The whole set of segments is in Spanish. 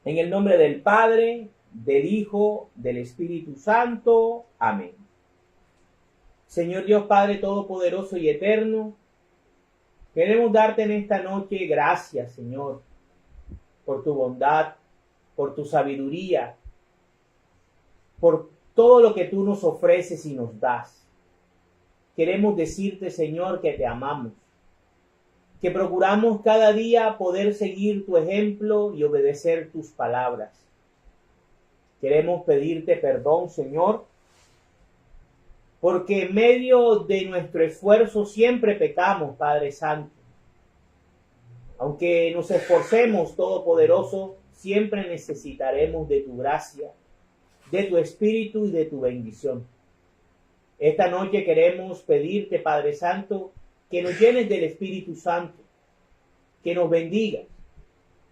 En el nombre del Padre, del Hijo, del Espíritu Santo. Amén. Señor Dios Padre Todopoderoso y Eterno, queremos darte en esta noche gracias, Señor, por tu bondad, por tu sabiduría, por todo lo que tú nos ofreces y nos das. Queremos decirte, Señor, que te amamos, que procuramos cada día poder seguir tu ejemplo y obedecer tus palabras. Queremos pedirte perdón, Señor, porque en medio de nuestro esfuerzo siempre pecamos, Padre Santo. Aunque nos esforcemos, Todopoderoso, siempre necesitaremos de tu gracia, de tu Espíritu y de tu bendición. Esta noche queremos pedirte, Padre Santo, que nos llenes del Espíritu Santo, que nos bendigas,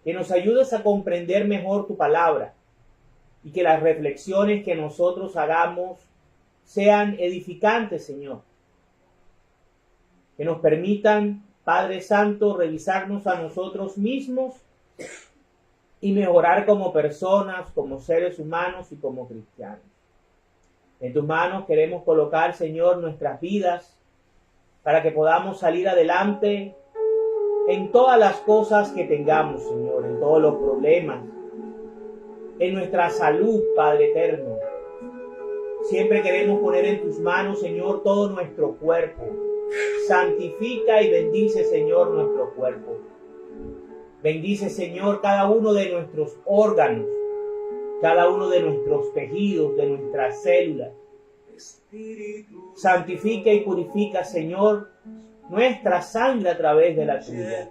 que nos ayudes a comprender mejor tu palabra y que las reflexiones que nosotros hagamos sean edificantes, Señor. Que nos permitan, Padre Santo, revisarnos a nosotros mismos y mejorar como personas, como seres humanos y como cristianos. En tus manos queremos colocar, Señor, nuestras vidas para que podamos salir adelante en todas las cosas que tengamos, Señor, en todos los problemas, en nuestra salud, Padre eterno. Siempre queremos poner en tus manos, Señor, todo nuestro cuerpo. Santifica y bendice, Señor, nuestro cuerpo. Bendice, Señor, cada uno de nuestros órganos, cada uno de nuestros tejidos, de nuestras células. Santifica y purifica, Señor, nuestra sangre a través de la tuya.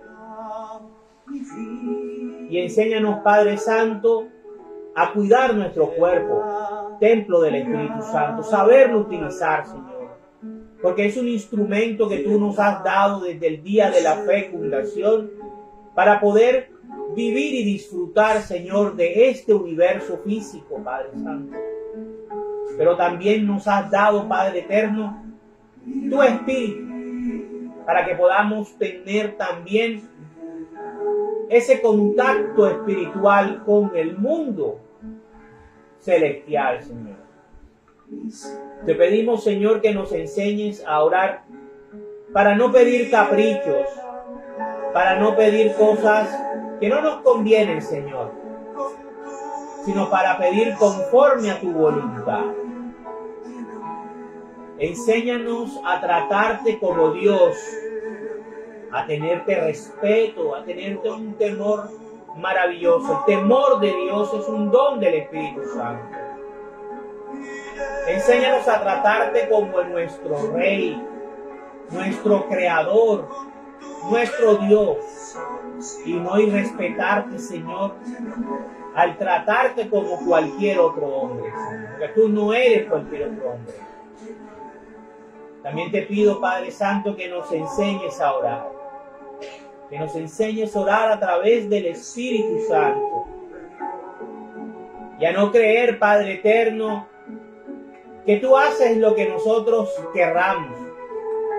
Y enséñanos, Padre Santo, a cuidar nuestro cuerpo, templo del Espíritu Santo, saberlo utilizar, Señor, porque es un instrumento que tú nos has dado desde el día de la fecundación para poder vivir y disfrutar, Señor, de este universo físico, Padre Santo. Pero también nos has dado, Padre eterno, tu Espíritu, para que podamos tener también ese contacto espiritual con el mundo celestial, Señor. Te pedimos, Señor, que nos enseñes a orar para no pedir caprichos, para no pedir cosas que no nos convienen, Señor, sino para pedir conforme a tu voluntad. Enséñanos a tratarte como Dios, a tenerte respeto, a tenerte un temor maravilloso. El temor de Dios es un don del Espíritu Santo. Enséñanos a tratarte como nuestro Rey, nuestro Creador, nuestro Dios, y no irrespetarte, Señor, al tratarte como cualquier otro hombre, Señor, porque tú no eres cualquier otro hombre. También te pido, Padre Santo, que nos enseñes a orar, que nos enseñes a orar a través del Espíritu Santo, y a no creer, Padre eterno, que tú haces lo que nosotros querramos,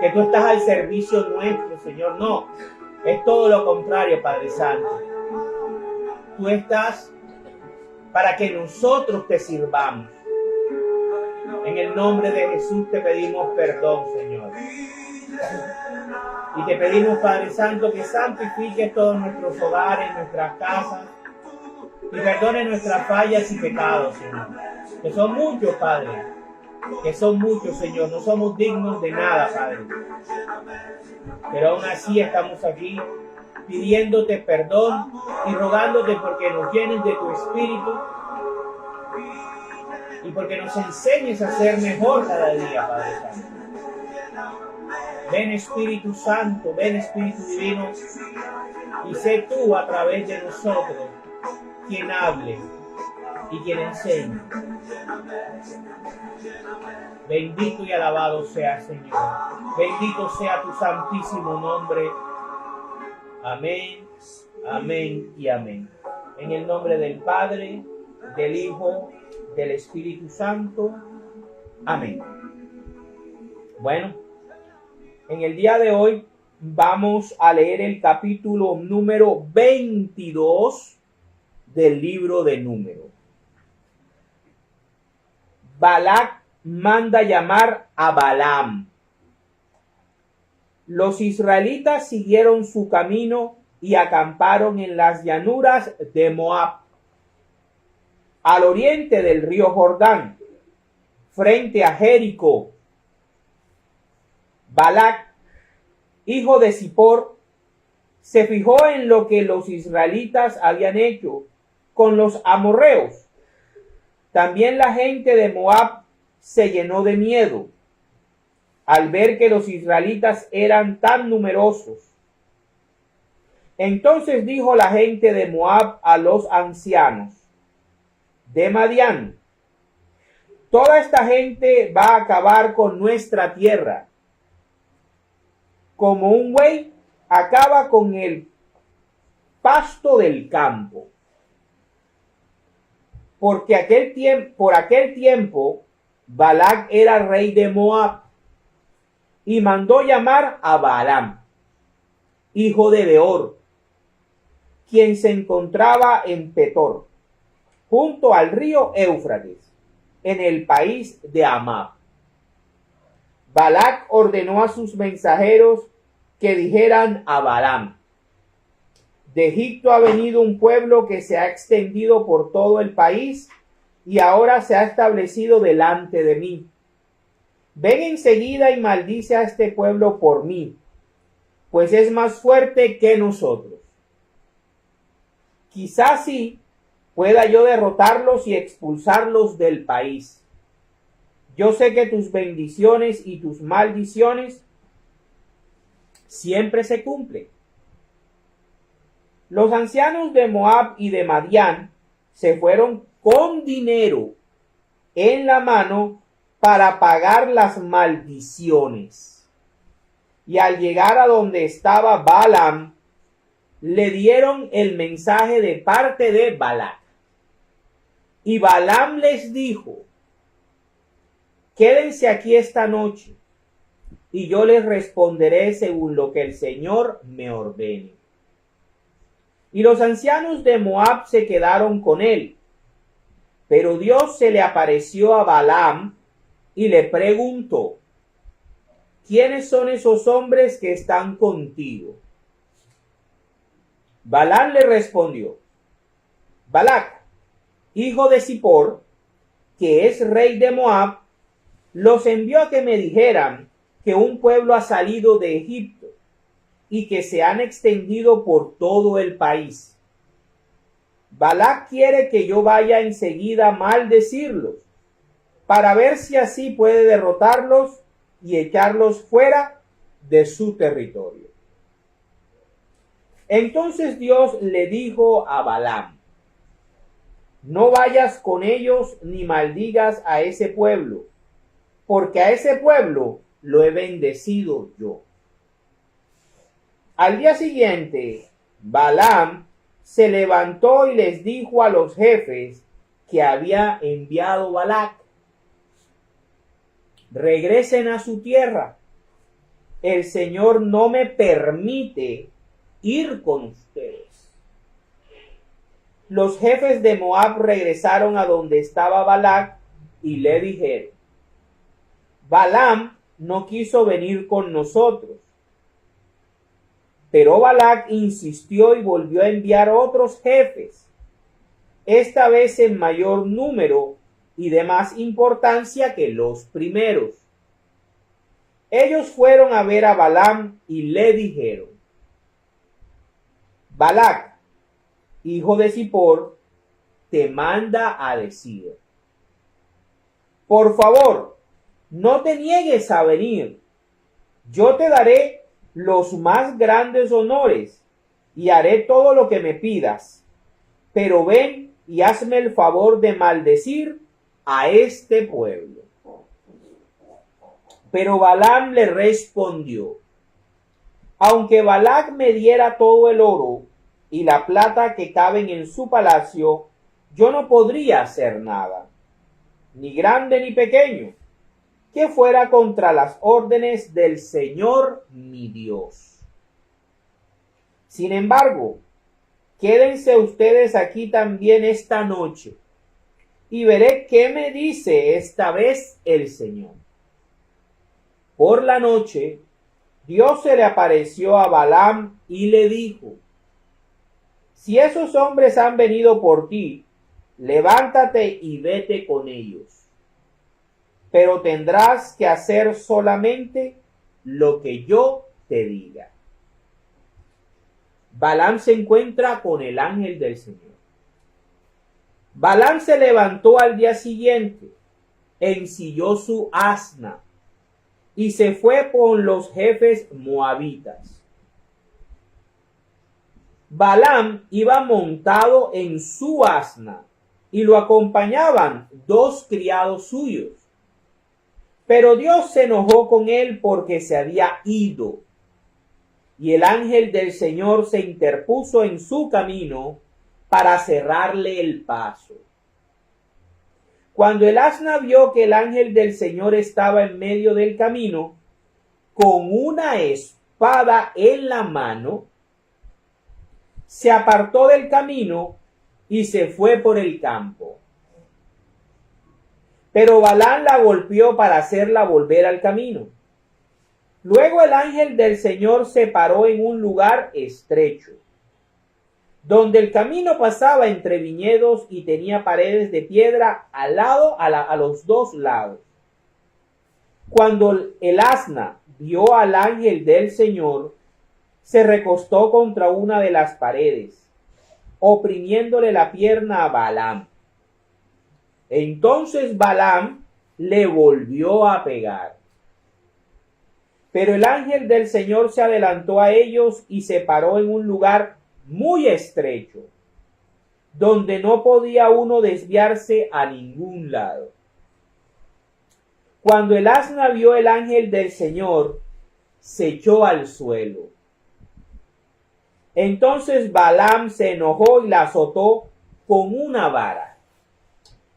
que tú estás al servicio nuestro, Señor. No, es todo lo contrario, Padre Santo. Tú estás para que nosotros te sirvamos. En el nombre de Jesús te pedimos perdón, Señor. Y te pedimos, Padre Santo, que santifiques todos nuestros hogares, nuestras casas, y perdone nuestras fallas y pecados, Señor. Que son muchos, Padre. Que son muchos, Señor. No somos dignos de nada, Padre. Pero aún así estamos aquí pidiéndote perdón y rogándote porque nos llenes de tu Espíritu y porque nos enseñes a ser mejor cada día, Padre Santo. Ven Espíritu Santo, ven Espíritu Divino, y sé tú a través de nosotros quien hable y quien enseñe. Bendito y alabado sea, Señor. Bendito sea tu santísimo nombre. Amén, amén y amén. En el nombre del Padre, del Hijo, del Espíritu Santo. Amén. Bueno, en el día de hoy vamos a leer el capítulo número 22 del libro de Números. Balac manda llamar a Balaam. Los israelitas siguieron su camino y acamparon en las llanuras de Moab, al oriente del río Jordán, frente a Jericó. Balac, hijo de Zippor, se fijó en lo que los israelitas habían hecho con los amorreos. También la gente de Moab se llenó de miedo al ver que los israelitas eran tan numerosos. Entonces dijo la gente de Moab a los ancianos de Madián: toda esta gente va a acabar con nuestra tierra, como un buey acaba con el pasto del campo. Porque por aquel tiempo Balac era rey de Moab y mandó llamar a Balaam, hijo de Beor, quien se encontraba en Petor, junto al río Éufrates, en el país de Amab. Balac ordenó a sus mensajeros que dijeran a Balaam: de Egipto ha venido un pueblo que se ha extendido por todo el país y ahora se ha establecido delante de mí. Ven enseguida y maldice a este pueblo por mí, pues es más fuerte que nosotros. Quizás sí pueda yo derrotarlos y expulsarlos del país. Yo sé que tus bendiciones y tus maldiciones siempre se cumplen. Los ancianos de Moab y de Madián se fueron con dinero en la mano para pagar las maldiciones. Y al llegar a donde estaba Balaam, le dieron el mensaje de parte de Balac. Y Balaam les dijo: quédense aquí esta noche, y yo les responderé según lo que el Señor me ordene. Y los ancianos de Moab se quedaron con él. Pero Dios se le apareció a Balaam y le preguntó: ¿quiénes son esos hombres que están contigo? Balaam le respondió: Balac, hijo de Zippor, que es rey de Moab, los envió a que me dijeran que un pueblo ha salido de Egipto y que se han extendido por todo el país. Balac quiere que yo vaya enseguida a maldecirlos, para ver si así puede derrotarlos y echarlos fuera de su territorio. Entonces Dios le dijo a Balaam: no vayas con ellos ni maldigas a ese pueblo, porque a ese pueblo lo he bendecido yo. Al día siguiente, Balaam se levantó y les dijo a los jefes que había enviado Balac: regresen a su tierra. El Señor no me permite ir con ustedes. Los jefes de Moab regresaron a donde estaba Balac y le dijeron: Balaam no quiso venir con nosotros. Pero Balac insistió y volvió a enviar otros jefes, esta vez en mayor número y de más importancia que los primeros. Ellos fueron a ver a Balaam y le dijeron: Balac, hijo de Zippor, te manda a decir: por favor, no te niegues a venir. Yo te daré los más grandes honores y haré todo lo que me pidas. Pero ven y hazme el favor de maldecir a este pueblo. Pero Balaam le respondió: aunque Balac me diera todo el oro y la plata que caben en su palacio, yo no podría hacer nada, ni grande ni pequeño, que fuera contra las órdenes del Señor mi Dios. Sin embargo, quédense ustedes aquí también esta noche, y veré qué me dice esta vez el Señor. Por la noche, Dios se le apareció a Balaam y le dijo: si esos hombres han venido por ti, levántate y vete con ellos. Pero tendrás que hacer solamente lo que yo te diga. Balaam se encuentra con el ángel del Señor. Balaam se levantó al día siguiente, ensilló su asna y se fue con los jefes moabitas. Balaam iba montado en su asna y lo acompañaban 2 criados suyos. Pero Dios se enojó con él porque se había ido, y el ángel del Señor se interpuso en su camino para cerrarle el paso. Cuando el asna vio que el ángel del Señor estaba en medio del camino, con una espada en la mano, se apartó del camino y se fue por el campo. Pero Balaam la golpeó para hacerla volver al camino. Luego el ángel del Señor se paró en un lugar estrecho, donde el camino pasaba entre viñedos y tenía paredes de piedra a los 2 lados. Cuando el asna vio al ángel del Señor, se recostó contra una de las paredes, oprimiéndole la pierna a Balaam. Entonces Balaam le volvió a pegar. Pero el ángel del Señor se adelantó a ellos y se paró en un lugar muy estrecho, donde no podía uno desviarse a ningún lado. Cuando el asna vio el ángel del Señor, se echó al suelo. Entonces Balaam se enojó y la azotó con una vara.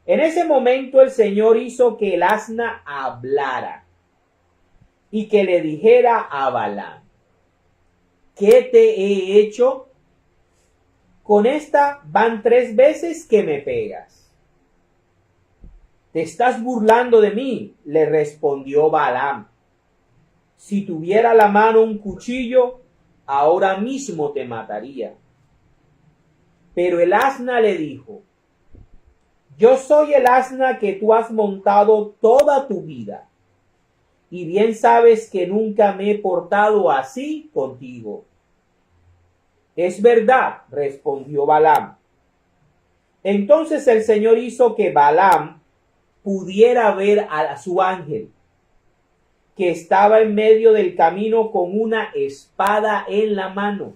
En ese momento el Señor hizo que el asna hablara y que le dijera a Balaam: ¿qué te he hecho? Con esta van 3 veces que me pegas. ¿Te estás burlando de mí?, le respondió Balaam. Si tuviera a la mano un cuchillo, ahora mismo te mataría. Pero el asna le dijo: yo soy el asna que tú has montado toda tu vida, y bien sabes que nunca me he portado así contigo. Es verdad, respondió Balaam. Entonces el Señor hizo que Balaam pudiera ver a su ángel, que estaba en medio del camino con una espada en la mano.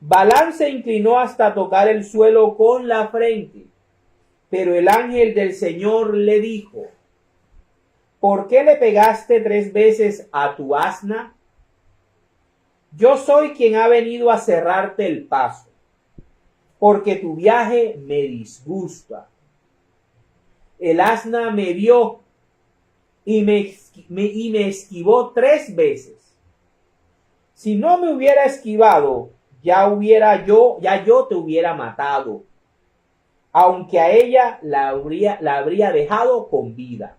Balaam se inclinó hasta tocar el suelo con la frente, pero el ángel del Señor le dijo: ¿por qué le pegaste 3 veces a tu asna? Yo soy quien ha venido a cerrarte el paso, porque tu viaje me disgusta. El asna me vio y me esquivó 3 veces. Si no me hubiera esquivado, ya yo te hubiera matado, aunque a ella la habría dejado con vida.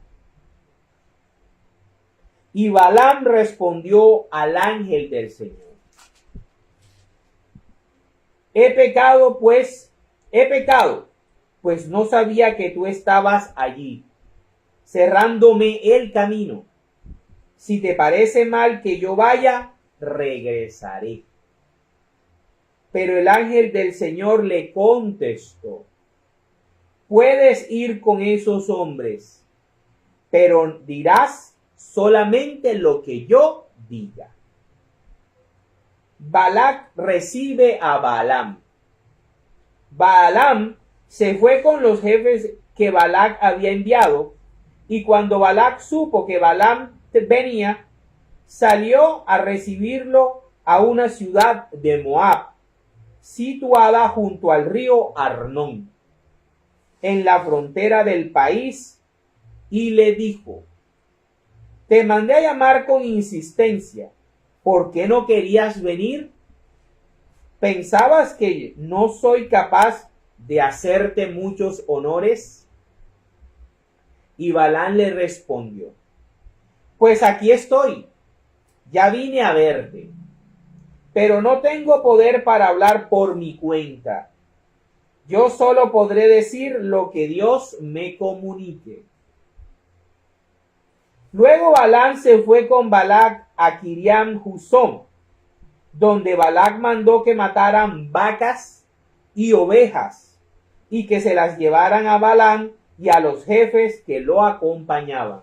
Y Balaam respondió al ángel del Señor: he pecado, pues no sabía que tú estabas allí, cerrándome el camino. Si te parece mal que yo vaya, regresaré. Pero el ángel del Señor le contestó: puedes ir con esos hombres, pero dirás solamente lo que yo diga. Balac recibe a Balaam. Balaam se fue con los jefes que Balac había enviado, y cuando Balac supo que Balaam venía, salió a recibirlo a una ciudad de Moab, situada junto al río Arnón, en la frontera del país, y le dijo: te mandé a llamar con insistencia, ¿por qué no querías venir? ¿pensabas que no soy capaz de hacerte muchos honores? Y Balaam le respondió, pues aquí estoy, ya vine a verte, pero no tengo poder para hablar por mi cuenta. Yo solo podré decir lo que Dios me comunique. Luego Balaam se fue con Balac a Kiriam Husón, donde Balac mandó que mataran vacas y ovejas y que se las llevaran a Balaam y a los jefes que lo acompañaban.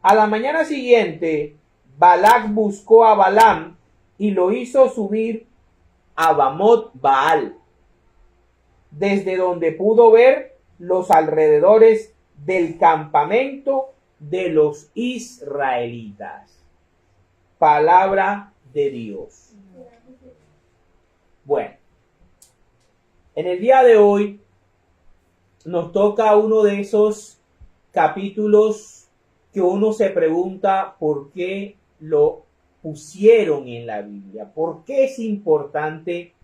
A la mañana siguiente, Balac buscó a Balaam y lo hizo subir a Bamot Baal, desde donde pudo ver los alrededores del campamento de los israelitas. Palabra de Dios. Bueno, en el día de hoy nos toca uno de esos capítulos que uno se pregunta por qué lo pusieron en la Biblia, por qué es importante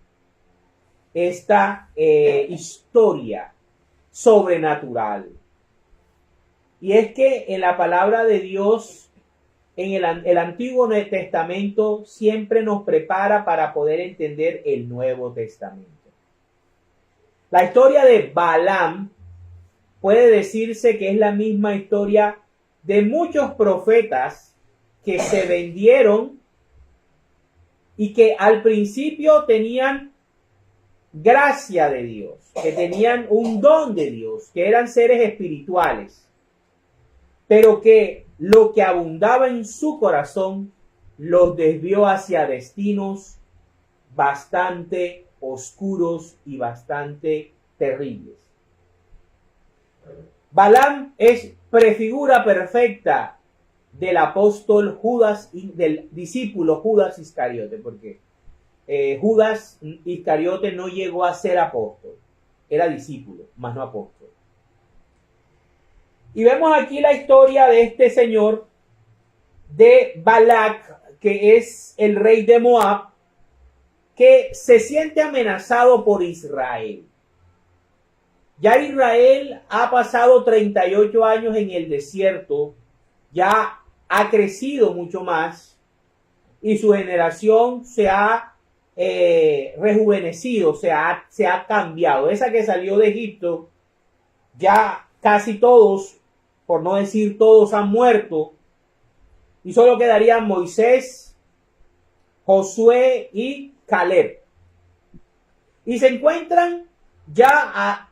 esta historia sobrenatural. Y es que en la palabra de Dios, en el Antiguo Testamento, siempre nos prepara para poder entender el Nuevo Testamento. La historia de Balaam puede decirse que es la misma historia de muchos profetas que se vendieron y que al principio tenían gracia de Dios, que tenían un don de Dios, que eran seres espirituales, pero que lo que abundaba en su corazón los desvió hacia destinos bastante oscuros y bastante terribles. Balaam es prefigura perfecta del apóstol Judas y del discípulo Judas Iscariote, porque Judas Iscariote no llegó a ser apóstol, era discípulo, más no apóstol. Y vemos aquí la historia de este señor, de Balac, que es el rey de Moab, que se siente amenazado por Israel. Ya Israel ha pasado 38 años en el desierto, ya ha crecido mucho más y su generación se ha rejuvenecido, se ha cambiado. Esa que salió de Egipto, ya casi todos, por no decir todos, han muerto y solo quedarían Moisés, Josué y Caleb. Y se encuentran ya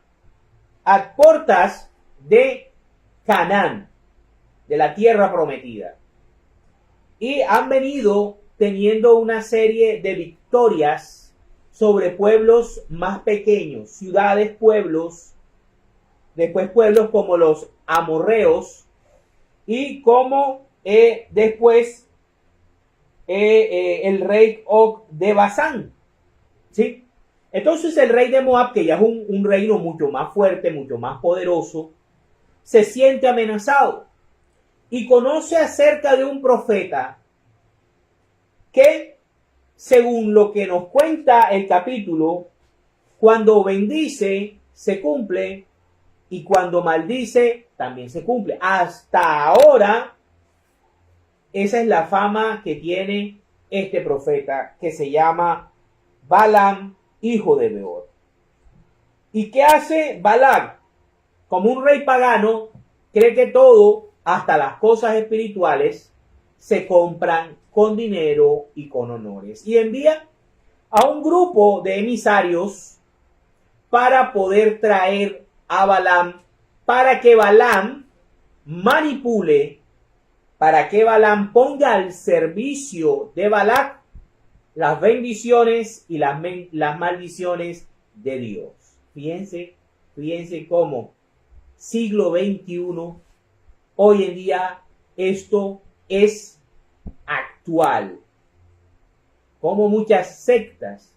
a puertas de Canaán, de la tierra prometida. Y han venido teniendo una serie de victorias sobre pueblos más pequeños, ciudades, pueblos, después pueblos como los amorreos y como después el rey Og de Basán, ¿sí? Entonces el rey de Moab, que ya es un reino mucho más fuerte, mucho más poderoso, se siente amenazado y conoce acerca de un profeta que, según lo que nos cuenta el capítulo, cuando bendice se cumple y cuando maldice también se cumple. Hasta ahora, esa es la fama que tiene este profeta, que se llama Balaam, hijo de Beor. ¿Y qué hace Balac? Como un rey pagano, cree que todo, hasta las cosas espirituales, se compran con dinero y con honores. Y envía a un grupo de emisarios para poder traer a Balaam, para que Balaam manipule, para que Balaam ponga al servicio de Balac las bendiciones y las maldiciones de Dios. Fíjense cómo siglo XXI, hoy en día esto es actual. Como muchas sectas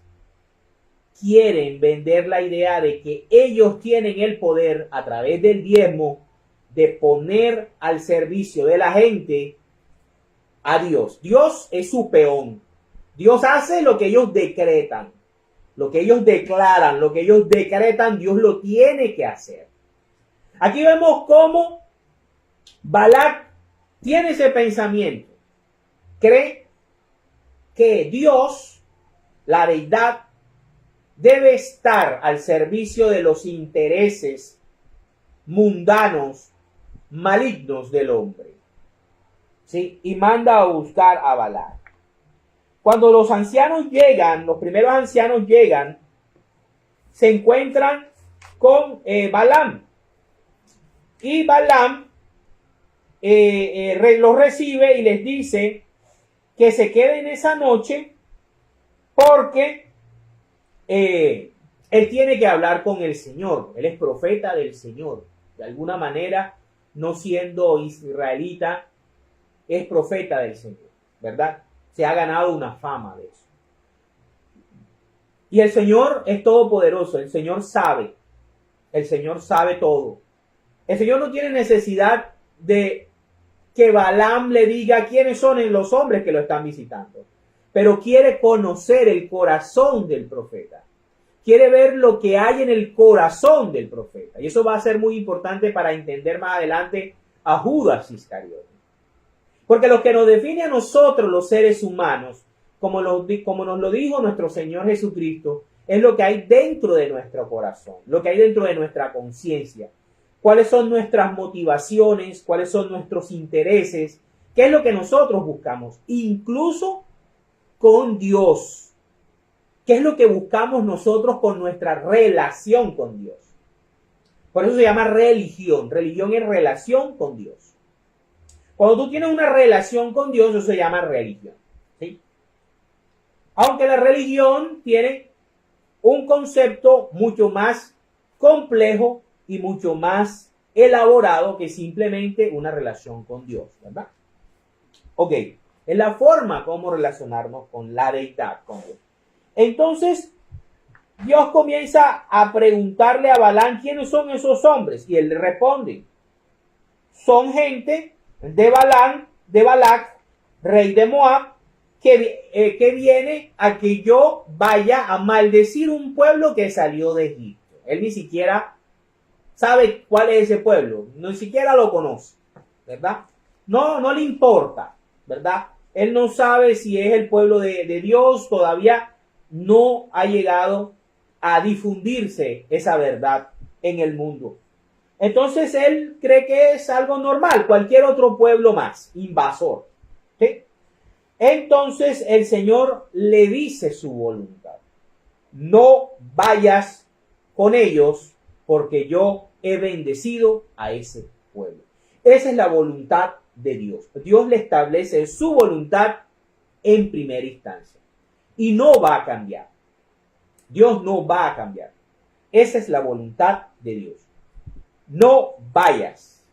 quieren vender la idea de que ellos tienen el poder a través del diezmo de poner al servicio de la gente a Dios. Dios es su peón. Dios hace lo que ellos decretan, lo que ellos declaran, lo que ellos decretan, Dios lo tiene que hacer. Aquí vemos cómo Balac tiene ese pensamiento. Cree que Dios, la deidad, debe estar al servicio de los intereses mundanos, malignos del hombre. ¿Sí? Y manda a buscar a Balac. Cuando los ancianos llegan, los primeros ancianos llegan, se encuentran con Balaam. Y Balaam los recibe y les dice que se queden esa noche porque él tiene que hablar con el Señor. Él es profeta del Señor. De alguna manera, no siendo israelita, es profeta del Señor, ¿verdad? Se ha ganado una fama de eso. Y el Señor es todopoderoso. El Señor sabe todo. El Señor no tiene necesidad de que Balaam le diga quiénes son los hombres que lo están visitando, pero quiere conocer el corazón del profeta. Quiere ver lo que hay en el corazón del profeta. Y eso va a ser muy importante para entender más adelante a Judas Iscariote. Porque lo que nos define a nosotros los seres humanos, como nos lo dijo nuestro Señor Jesucristo, es lo que hay dentro de nuestro corazón, lo que hay dentro de nuestra conciencia. Cuáles son nuestras motivaciones, cuáles son nuestros intereses, qué es lo que nosotros buscamos, incluso con Dios. ¿Qué es lo que buscamos nosotros con nuestra relación con Dios? Por eso se llama religión. Religión es relación con Dios. Cuando tú tienes una relación con Dios, eso se llama religión. ¿Sí? Aunque la religión tiene un concepto mucho más complejo y mucho más elaborado que simplemente una relación con Dios, ¿verdad? Ok, es la forma como relacionarnos con la deidad, con Dios. Entonces, Dios comienza a preguntarle a Balaam quiénes son esos hombres, y él le responde: son gente de Balac, rey de Moab, que viene a que yo vaya a maldecir un pueblo que salió de Egipto. Él ni siquiera sabe cuál es ese pueblo, ni siquiera lo conoce, ¿verdad? No le importa, ¿verdad? Él no sabe si es el pueblo de Dios, todavía no ha llegado a difundirse esa verdad en el mundo. Entonces él cree que es algo normal, cualquier otro pueblo más, invasor. ¿Sí? Entonces el Señor le dice su voluntad: no vayas con ellos porque yo he bendecido a ese pueblo. Esa es la voluntad de Dios. Dios le establece su voluntad en primera instancia y no va a cambiar. Dios no va a cambiar. Esa es la voluntad de Dios. No vayas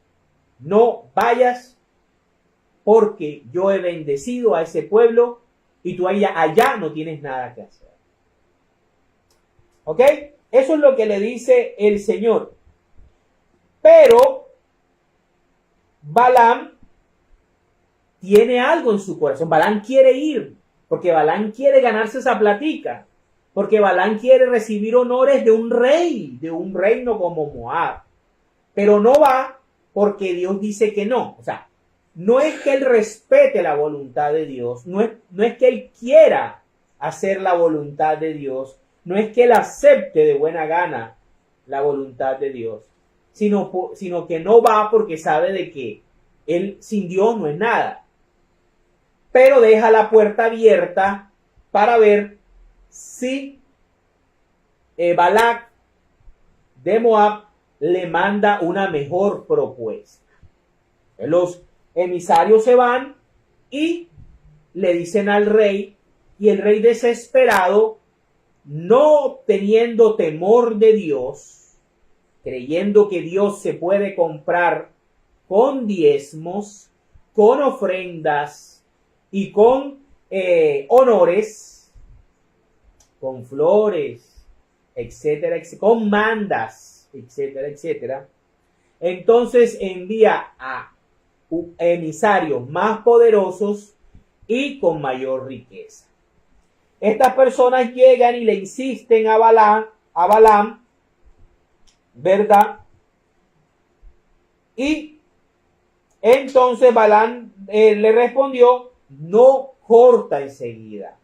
porque yo he bendecido a ese pueblo y tú allá no tienes nada que hacer. ¿Ok? Eso es lo que le dice el Señor. Pero Balaam tiene algo en su corazón. Balaam quiere ir, porque Balaam quiere ganarse esa platica, porque Balaam quiere recibir honores de un rey, de un reino como Moab. Pero no va porque Dios dice que no. O sea, no es que él respete la voluntad de Dios, no es que él quiera hacer la voluntad de Dios, no es que él acepte de buena gana la voluntad de Dios, sino que no va porque sabe de que él sin Dios no es nada. Pero deja la puerta abierta para ver si Balac de Moab le manda una mejor propuesta. Los emisarios se van y le dicen al rey, y el rey desesperado, no teniendo temor de Dios, creyendo que Dios se puede comprar con diezmos, con ofrendas y con honores, con flores, etcétera, con mandas, etcétera, etcétera. Entonces envía a emisarios más poderosos y con mayor riqueza. estas personas llegan y le insisten a Balaam, ¿verdad? Y entonces Balaam le respondió, no corta enseguida,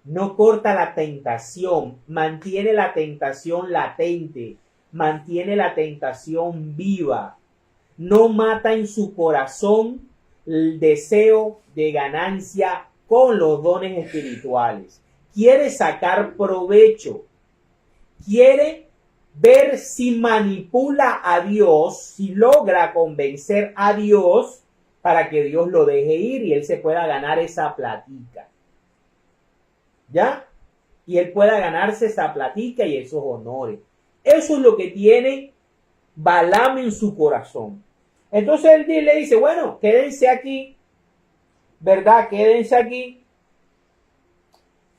no corta la tentación, mantiene la tentación latente, mantiene la tentación viva, no mata en su corazón el deseo de ganancia con los dones espirituales. Quiere sacar provecho, quiere ver si manipula a Dios, si logra convencer a Dios para que Dios lo deje ir y él se pueda ganar esa platica. ¿Ya? Y él pueda ganarse esa platica y esos honores. Eso es lo que tiene Balaam en su corazón. Entonces él le dice, bueno, quédense aquí, ¿verdad? Quédense aquí.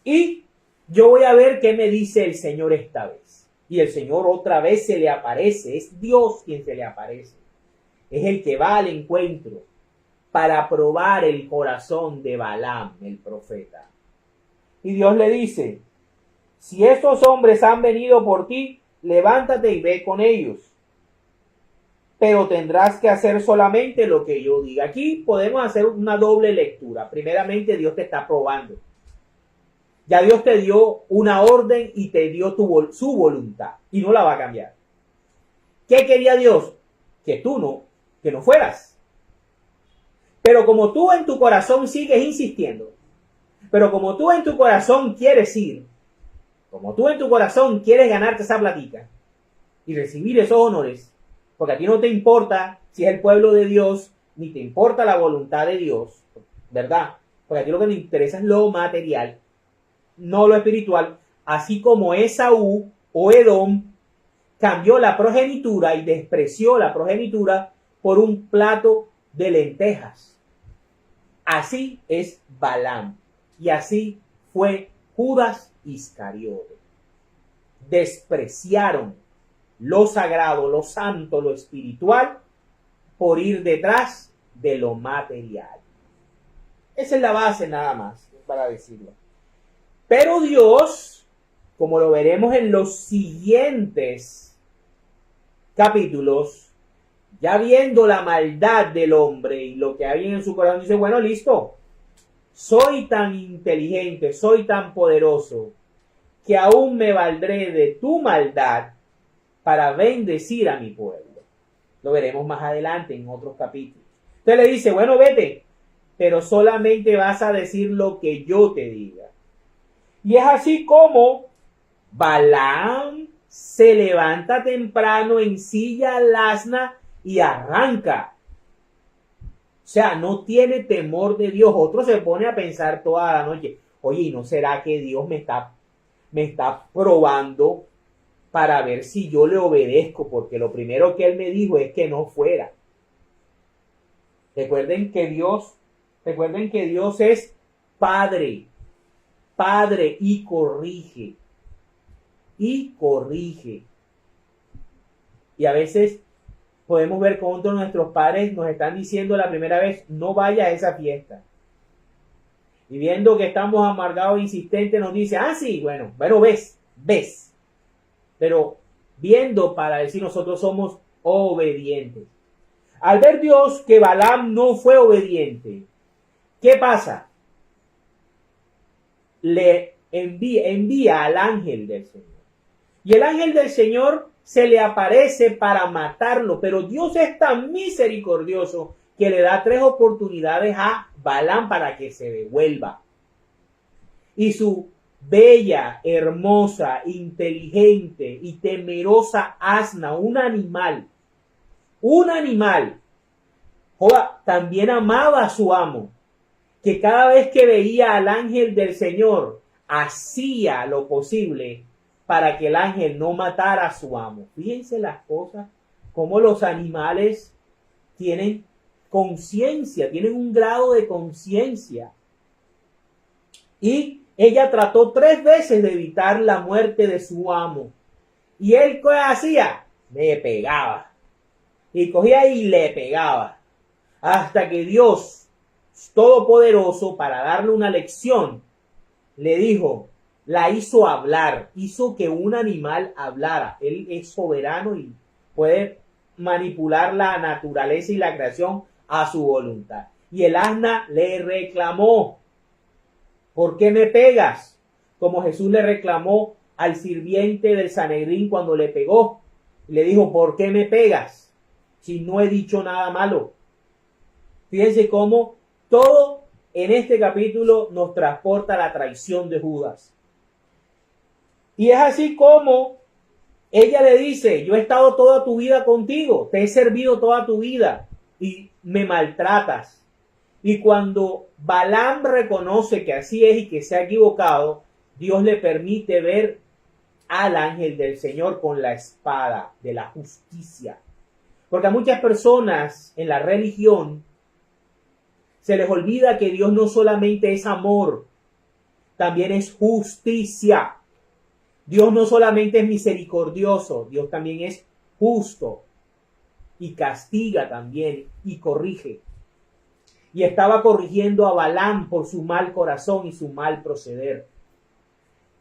Y yo voy a ver qué me dice el Señor esta vez. Y el Señor otra vez se le aparece. Es Dios quien se le aparece. Es el que va al encuentro para probar el corazón de Balaam, el profeta. Y Dios le dice, si estos hombres han venido por ti, levántate y ve con ellos. Pero tendrás que hacer solamente lo que yo diga. Aquí podemos hacer una doble lectura. Primeramente, Dios te está probando. Ya Dios te dio una orden y te dio su voluntad. Y no la va a cambiar. ¿Qué quería Dios? Que no fueras. Pero como tú en tu corazón sigues insistiendo, pero como tú en tu corazón quieres ir, como tú en tu corazón quieres ganarte esa platica y recibir esos honores, porque a ti no te importa si es el pueblo de Dios, ni te importa la voluntad de Dios, ¿verdad? Porque a ti lo que te interesa es lo material, no lo espiritual, así como Esaú o Edom cambió la progenitura y despreció la progenitura por un plato de lentejas. Así es Balaam. Y así fue Judas Iscariote. Despreciaron lo sagrado, lo santo, lo espiritual, por ir detrás de lo material. Esa es la base nada más, para decirlo. Pero Dios, como lo veremos en los siguientes capítulos, ya viendo la maldad del hombre y lo que hay en su corazón, dice, bueno, listo, soy tan inteligente, soy tan poderoso, que aún me valdré de tu maldad para bendecir a mi pueblo. Lo veremos más adelante en otros capítulos. Entonces le dice, bueno, vete, pero solamente vas a decir lo que yo te diga. Y es así como Balaam se levanta temprano en silla al asna y arranca. O sea, no tiene temor de Dios. Otro se pone a pensar toda la noche, oye, ¿no será que Dios me está probando para ver si yo le obedezco? Porque lo primero que él me dijo es que no fuera. Recuerden que Dios es Padre y corrige. Y a veces podemos ver cómo todos nuestros padres nos están diciendo la primera vez, no vaya a esa fiesta. Y viendo que estamos amargados e insistentes, nos dice, sí, bueno, ves. Pero viendo para decir nosotros somos obedientes. Al ver Dios que Balaam no fue obediente, ¿qué pasa? Le envía al ángel del Señor. Y el ángel del Señor se le aparece para matarlo, pero Dios es tan misericordioso que le da 3 oportunidades a Balaam para que se devuelva. Y su bella, hermosa, inteligente y temerosa asna, un animal, también amaba a su amo, que cada vez que veía al ángel del Señor, hacía lo posible para que el ángel no matara a su amo. Fíjense las cosas, cómo los animales tienen conciencia, tienen un grado de conciencia. Y ella trató 3 veces de evitar la muerte de su amo. ¿Y él qué hacía? Le pegaba. Y cogía y le pegaba. Hasta que Dios Todopoderoso, para darle una lección, le dijo, la hizo hablar, hizo que un animal hablara. Él es soberano y puede manipular la naturaleza y la creación a su voluntad. Y el asna le reclamó, ¿por qué me pegas? Como Jesús le reclamó al sirviente del Sanedrín cuando le pegó. Le dijo, ¿por qué me pegas? Si no he dicho nada malo. Fíjense cómo todo en este capítulo nos transporta a la traición de Judas. Y es así como ella le dice, yo he estado toda tu vida contigo, te he servido toda tu vida y me maltratas. Y cuando Balaam reconoce que así es y que se ha equivocado, Dios le permite ver al ángel del Señor con la espada de la justicia. Porque a muchas personas en la religión se les olvida que Dios no solamente es amor, también es justicia. Dios no solamente es misericordioso, Dios también es justo y castiga también y corrige. Y estaba corrigiendo a Balaam por su mal corazón y su mal proceder.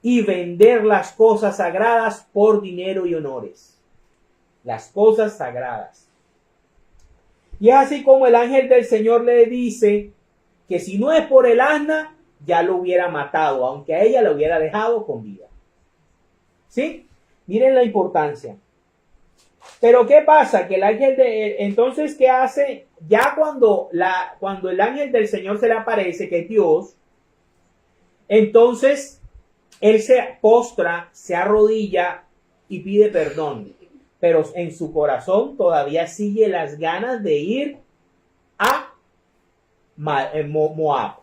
Y vender las cosas sagradas por dinero y honores. Las cosas sagradas. Y es así como el ángel del Señor le dice que si no es por el asna, ya lo hubiera matado, aunque a ella lo hubiera dejado con vida. ¿Sí? Miren la importancia. Pero ¿qué pasa? Que el ángel entonces, ¿qué hace? Ya cuando el ángel del Señor se le aparece, que es Dios, entonces él se postra, se arrodilla y pide perdón. Pero en su corazón todavía sigue las ganas de ir a Moab.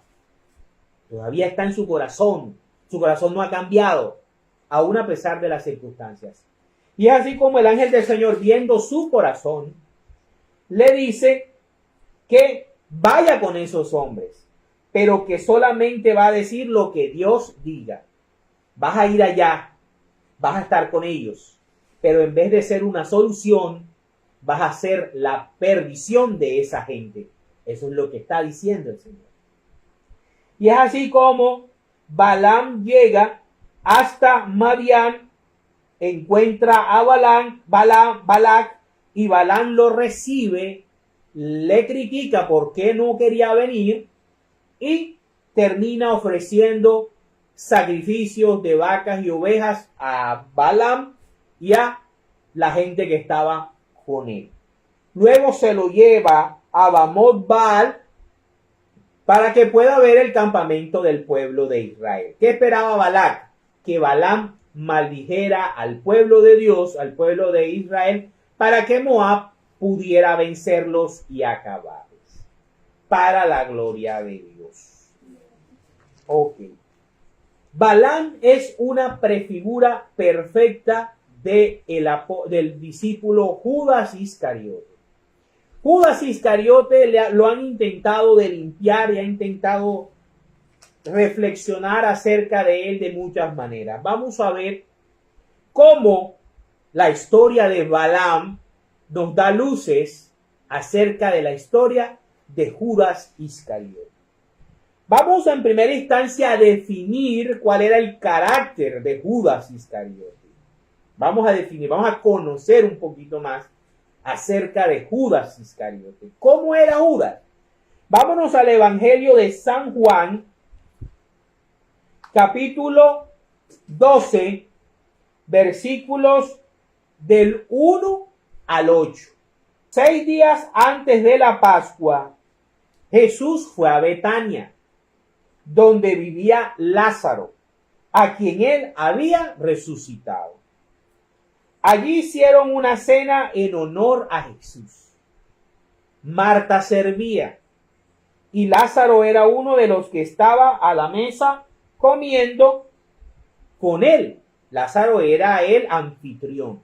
Todavía está en su corazón. Su corazón no ha cambiado, aún a pesar de las circunstancias. Y es así como el ángel del Señor, viendo su corazón, le dice que vaya con esos hombres, pero que solamente va a decir lo que Dios diga. Vas a ir allá, vas a estar con ellos, pero en vez de ser una solución, vas a ser la perdición de esa gente. Eso es lo que está diciendo el Señor. Y es así como Balaam llega hasta Madián, encuentra a Balac, y Balaam lo recibe, le critica por qué no quería venir y termina ofreciendo sacrificios de vacas y ovejas a Balaam y a la gente que estaba con él. Luego se lo lleva a Bamot Baal para que pueda ver el campamento del pueblo de Israel. ¿Qué esperaba Balac? Que Balaam maldijera al pueblo de Dios, al pueblo de Israel, para que Moab pudiera vencerlos y acabarlos. Para la gloria de Dios. Ok. Balaam es una prefigura perfecta del discípulo Judas Iscariote. Judas Iscariote lo han intentado de limpiar y ha intentado reflexionar acerca de él de muchas maneras. Vamos a ver cómo la historia de Balaam nos da luces acerca de la historia de Judas Iscariote. Vamos en primera instancia a definir cuál era el carácter de Judas Iscariote. Vamos a conocer un poquito más acerca de Judas Iscariote. ¿Cómo era Judas? Vámonos al Evangelio de San Juan, capítulo 12, versículos del 1 al 8. 6 días antes de la Pascua, Jesús fue a Betania, donde vivía Lázaro, a quien él había resucitado. Allí hicieron una cena en honor a Jesús. Marta servía y Lázaro era uno de los que estaba a la mesa comiendo con él. Lázaro era el anfitrión.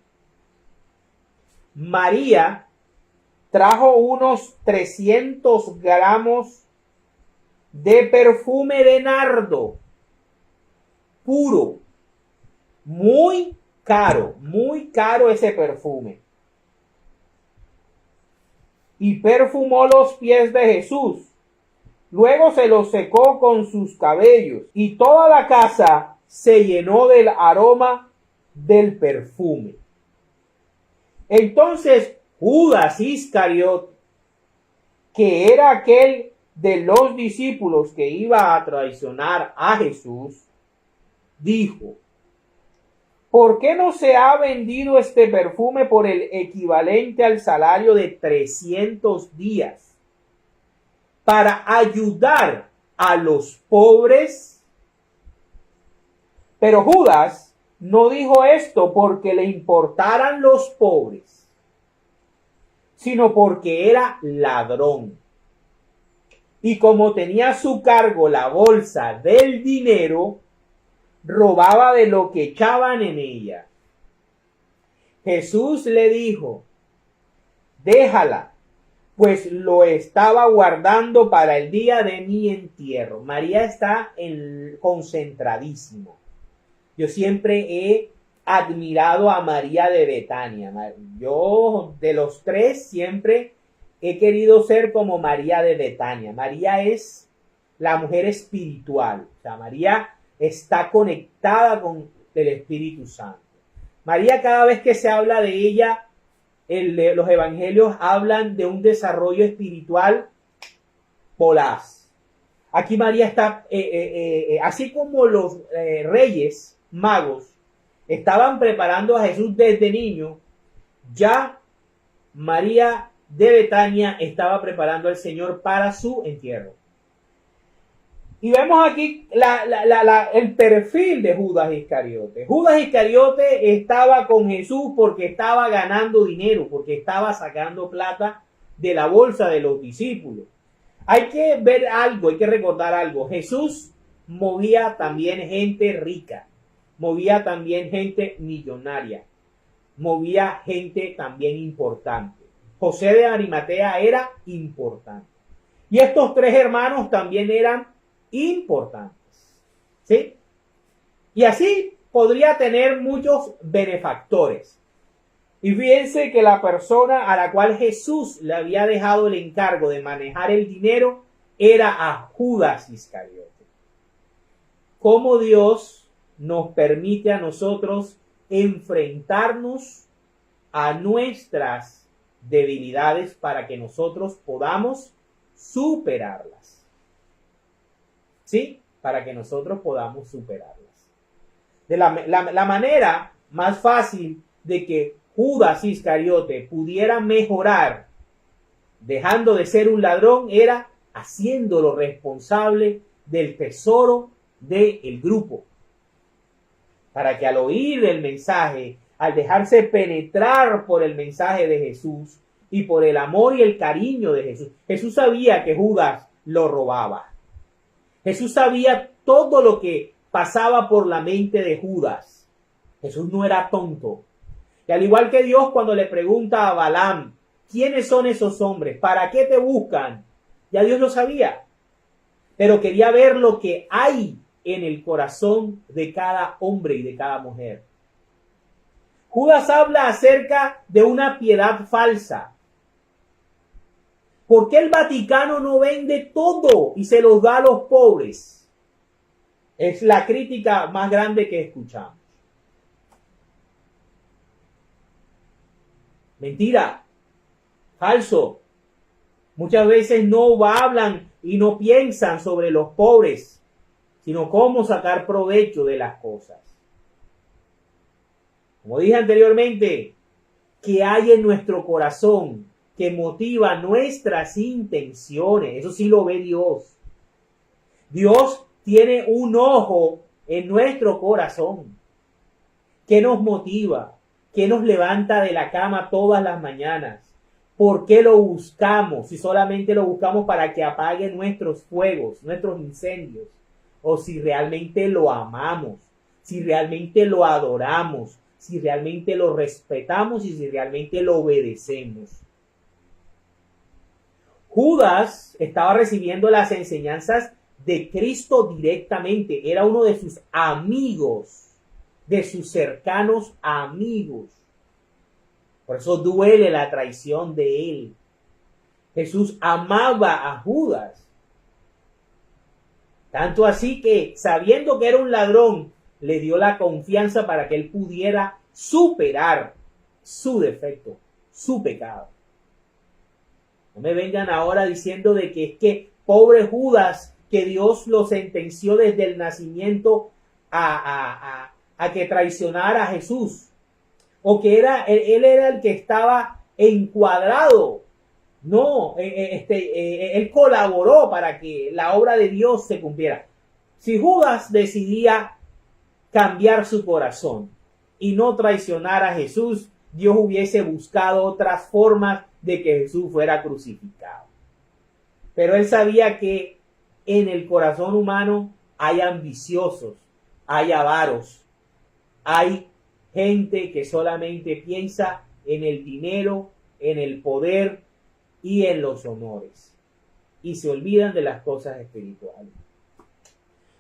María trajo unos 300 gramos de perfume de nardo puro, muy caro ese perfume. Y perfumó los pies de Jesús. Luego se los secó con sus cabellos. Y toda la casa se llenó del aroma del perfume. Entonces Judas Iscariote, que era aquel de los discípulos que iba a traicionar a Jesús, dijo: ¿por qué no se ha vendido este perfume por el equivalente al salario de 300 días para ayudar a los pobres? Pero Judas no dijo esto porque le importaran los pobres, sino porque era ladrón. Y como tenía a su cargo la bolsa del dinero, robaba de lo que echaban en ella. Jesús le dijo: déjala, pues lo estaba guardando para el día de mi entierro. María está concentradísimo. Yo siempre he admirado a María de Betania. Yo, de los tres, siempre he querido ser como María de Betania. María es la mujer espiritual. O sea, María está conectada con el Espíritu Santo. María, cada vez que se habla de ella, los evangelios hablan de un desarrollo espiritual voraz. Aquí María está, así como los reyes magos estaban preparando a Jesús desde niño, ya María de Betania estaba preparando al Señor para su entierro. Y vemos aquí el perfil de Judas Iscariote. Judas Iscariote estaba con Jesús porque estaba ganando dinero, porque estaba sacando plata de la bolsa de los discípulos. Hay que ver algo, hay que recordar algo. Jesús movía también gente rica, movía también gente millonaria, movía gente también importante. José de Arimatea era importante. Y estos tres hermanos también eran importantes, ¿sí? Y así podría tener muchos benefactores. Y fíjense que la persona a la cual Jesús le había dejado el encargo de manejar el dinero era a Judas Iscariote. ¿Cómo Dios nos permite a nosotros enfrentarnos a nuestras debilidades para que nosotros podamos superarlas? ¿Sí? Para que nosotros podamos superarlas. De la manera más fácil de que Judas Iscariote pudiera mejorar dejando de ser un ladrón era haciéndolo responsable del tesoro del grupo. Para que al oír el mensaje, al dejarse penetrar por el mensaje de Jesús y por el amor y el cariño de Jesús, Jesús sabía que Judas lo robaba. Jesús sabía todo lo que pasaba por la mente de Judas. Jesús no era tonto. Y al igual que Dios cuando le pregunta a Balaam, ¿quiénes son esos hombres? ¿Para qué te buscan? Ya Dios lo sabía. Pero quería ver lo que hay en el corazón de cada hombre y de cada mujer. Judas habla acerca de una piedad falsa. ¿Por qué el Vaticano no vende todo y se los da a los pobres? Es la crítica más grande que escuchamos. Mentira, falso. Muchas veces no hablan y no piensan sobre los pobres, sino cómo sacar provecho de las cosas. Como dije anteriormente, ¿qué hay en nuestro corazón que motiva nuestras intenciones? Eso sí lo ve Dios. Dios tiene un ojo en nuestro corazón. ¿Qué nos motiva? ¿Qué nos levanta de la cama todas las mañanas? ¿Por qué lo buscamos? Si solamente lo buscamos para que apague nuestros fuegos, nuestros incendios. O si realmente lo amamos, si realmente lo adoramos, si realmente lo respetamos y si realmente lo obedecemos. Judas estaba recibiendo las enseñanzas de Cristo directamente. Era uno de sus amigos, de sus cercanos amigos. Por eso duele la traición de él. Jesús amaba a Judas. Tanto así que, sabiendo que era un ladrón, le dio la confianza para que él pudiera superar su defecto, su pecado. No me vengan ahora diciendo de que es que pobre Judas, que Dios lo sentenció desde el nacimiento a que traicionara a Jesús, o que él era el que estaba encuadrado. No, él colaboró para que la obra de Dios se cumpliera. Si Judas decidía cambiar su corazón y no traicionar a Jesús, Dios hubiese buscado otras formas de que Jesús fuera crucificado. Pero él sabía que en el corazón humano hay ambiciosos, hay avaros, hay gente que solamente piensa en el dinero, en el poder y en los honores, y se olvidan de las cosas espirituales.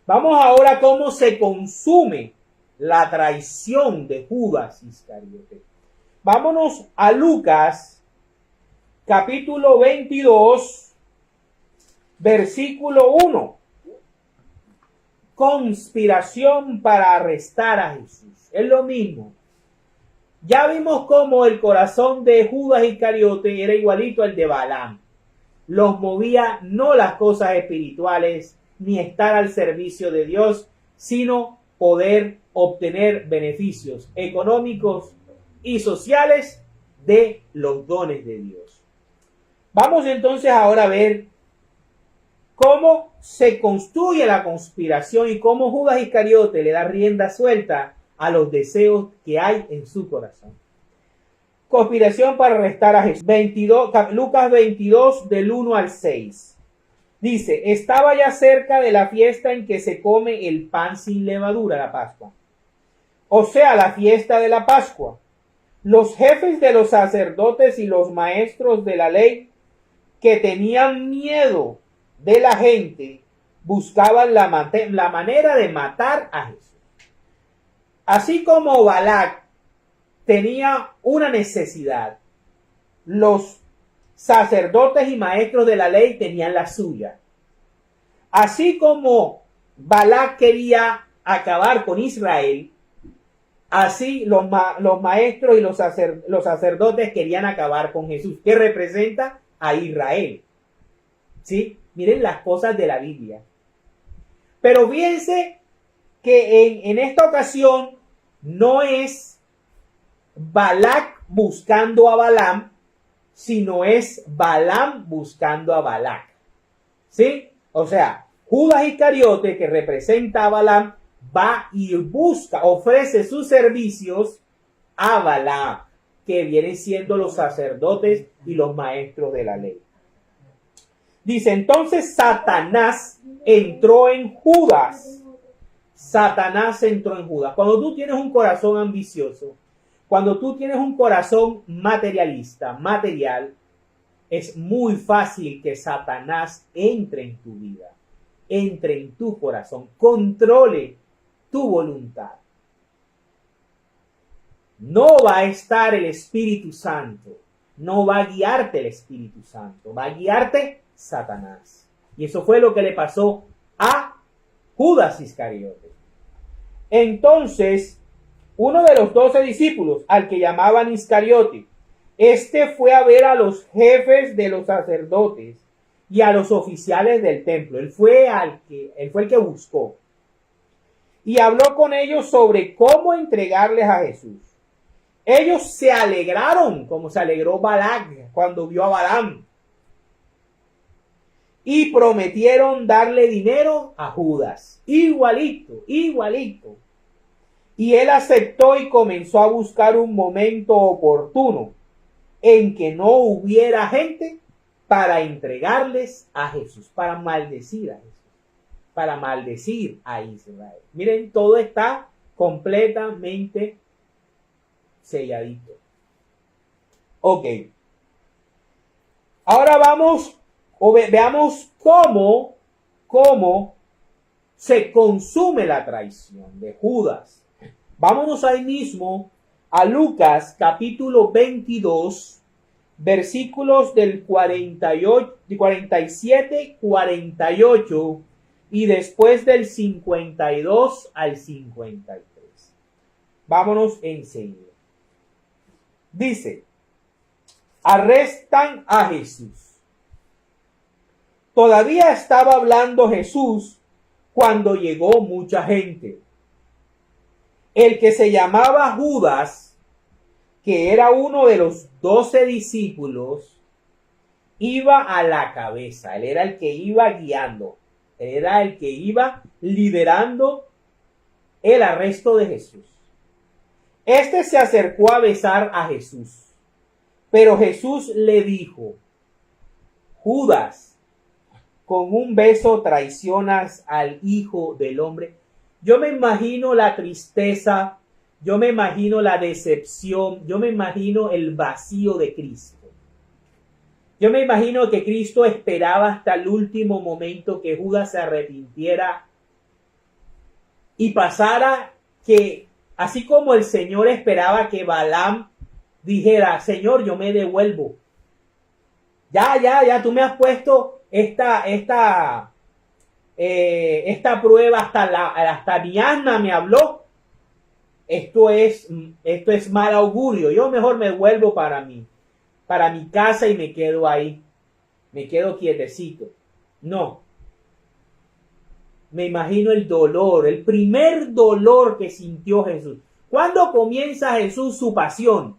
Vamos ahora a cómo se consume la traición de Judas Iscariote. Vámonos a Lucas, capítulo 22, versículo 1. Conspiración para arrestar a Jesús. Es lo mismo. Ya vimos cómo el corazón de Judas Iscariote era igualito al de Balaam. Los movía no las cosas espirituales, ni estar al servicio de Dios, sino poder obtener beneficios económicos y sociales de los dones de Dios. Vamos entonces ahora a ver cómo se construye la conspiración y cómo Judas Iscariote le da rienda suelta a los deseos que hay en su corazón. Conspiración para arrestar a Jesús. Lucas 22 del 1 al 6. Dice, estaba ya cerca de la fiesta en que se come el pan sin levadura, la Pascua. O sea, la fiesta de la Pascua. Los jefes de los sacerdotes y los maestros de la ley, que tenían miedo de la gente, buscaban la manera de matar a Jesús. Así como Balac tenía una necesidad, los sacerdotes y maestros de la ley tenían la suya. Así como Balac quería acabar con Israel, así los maestros y los sacerdotes querían acabar con Jesús, que representa a Israel. ¿Sí? Miren las cosas de la Biblia. Pero fíjense que en esta ocasión no es Balac buscando a Balaam, sino es Balaam buscando a Balac. ¿Sí? O sea, Judas Iscariote, que representa a Balaam, va y busca, ofrece sus servicios a Balaam, que vienen siendo los sacerdotes y los maestros de la ley. Dice, entonces Satanás entró en Judas. Satanás entró en Judas. Cuando tú tienes un corazón ambicioso, cuando tú tienes un corazón materialista, material, es muy fácil que Satanás entre en tu vida, entre en tu corazón, controle tu voluntad. No va a estar el Espíritu Santo, no va a guiarte el Espíritu Santo, va a guiarte Satanás. Y eso fue lo que le pasó a Judas Iscariote. Entonces, uno de los 12 discípulos, al que llamaban Iscariote, fue a ver a los jefes de los sacerdotes y a los oficiales del templo. Él fue el que buscó. Y habló con ellos sobre cómo entregarles a Jesús. Ellos se alegraron, como se alegró Balac cuando vio a Balaam. Y prometieron darle dinero a Judas. Igualito, igualito. Y él aceptó y comenzó a buscar un momento oportuno en que no hubiera gente para entregarles a Jesús, para maldecir a Jesús, para maldecir a Israel. Miren, todo está completamente selladito. Ok. Ahora veamos cómo se consume la traición de Judas. Vámonos ahí mismo a Lucas capítulo 22, versículos del 47, 48 y después del 52 al 53. Vámonos enseguida. Dice, arrestan a Jesús. Todavía estaba hablando Jesús cuando llegó mucha gente. El que se llamaba Judas, que era uno de los 12 discípulos, iba a la cabeza. Él era el que iba guiando. Él era el que iba liderando el arresto de Jesús. Este se acercó a besar a Jesús, pero Jesús le dijo, Judas, con un beso traicionas al Hijo del Hombre. Yo me imagino la tristeza, yo me imagino la decepción, yo me imagino el vacío de Cristo. Yo me imagino que Cristo esperaba hasta el último momento que Judas se arrepintiera y pasara que, así como el Señor esperaba que Balaam dijera, Señor, yo me devuelvo. Ya, tú me has puesto esta prueba, hasta mi asna me habló. Esto es mal augurio. Yo mejor me vuelvo para mi casa y me quedo ahí. Me quedo quietecito. No. Me imagino el dolor, el primer dolor que sintió Jesús. ¿Cuándo comienza Jesús su pasión?